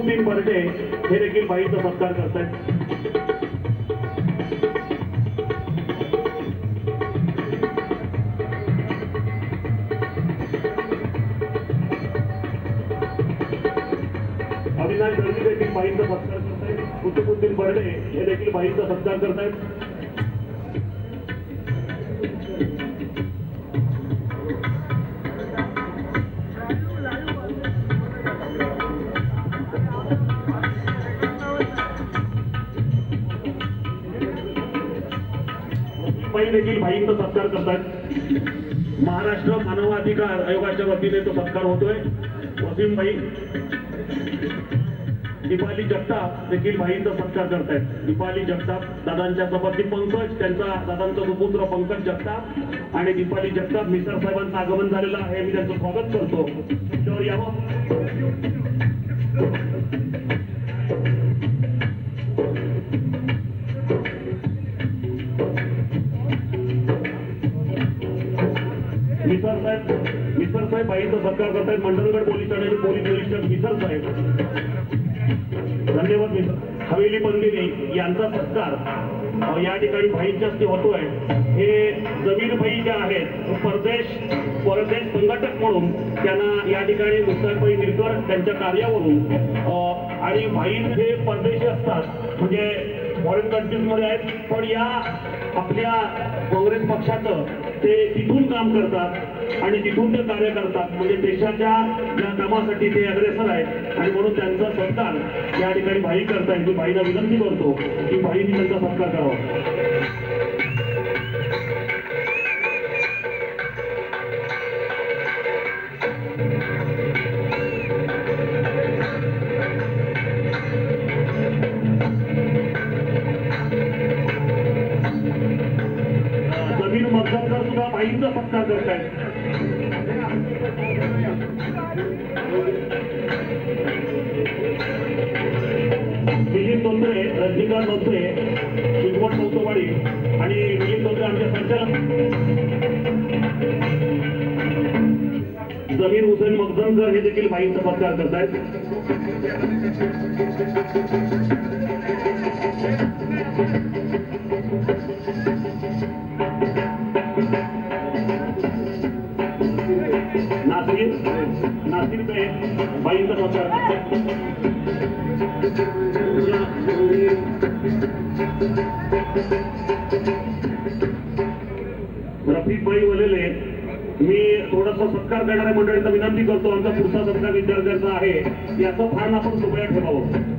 कुतुबुद्दीन बर्डे हे देखील बाईंचा सत्कार करतायत. अविनाश दळवी देखील बाईंचा सत्कार करतायत. कुतुबुद्दीन बर्डे हे देखील बाईंचा सत्कार करतायत. बाई देखील बाईंचा सत्कार करतायत. महाराष्ट्र मानवाधिकार आयोगाच्या वतीने तो सत्कार होतोय. वसीमबाई दीपाली जगताप देखील बाईंचा सत्कार करतायत. दीपाली जगताप दादांच्या सपत्नी पंकज, त्यांचा दादांचा सुपुत्र पंकज जगताप आणि दीपाली जगताप मिसर साहेबांचं आगमन झालेलं आहे. मी त्यांचं स्वागत करतो. त्यावर यावं. मिसर साहेब बाईंचा सत्कार करतायत. मंडलगड पोलीस ठाण्याचे पोलीस निरीक्षक मिसर साहेब, धन्यवाद. मिसर हवेली पंदिरी यांचा सत्कार या ठिकाणी बाईंच्या हस्ते होतोय. हे जमीर बाई ज्या आहेत परदेश संघटक म्हणून त्यांना या ठिकाणी मुक्ताबाई निरकर त्यांच्या कार्यावरून आणि भाई हे परदेशी असतात म्हणजे फॉरेन कंट्रीज मध्ये आहेत, पण या आपल्या काँग्रेस पक्षाचं ते तिथून काम करतात आणि तिथून ते कार्य करतात. म्हणजे देशाच्या या कामासाठी ते अग्रेसर आहेत आणि म्हणून त्यांचा सत्कार या ठिकाणी भाई करतायत. मी भाईला विनंती करतो की भाईनी त्यांचा सत्कार करावा. जमीन मतदार सुद्धा बाईंचा सत्कार करतायत. मिलिंद धोत्रे, रजनीकांत धोत्रे, शिगवण कौतवाडी आणि मिलिंद धोत्रे आमच्या संचालक. जमीर हुसेन मगजनकर हे देखील बाईंचा सत्कार करतायत. नासिर पे बाईंचा सत्कार करतायत. रफिकबाई वलेले, मी थोडासा सत्कार करणाऱ्या मंडळींचा विनंती करतो. आमचा पुढचा सत्कार विद्यार्थ्यांचा आहे, याचं भान आपण कृपया ठेवावं.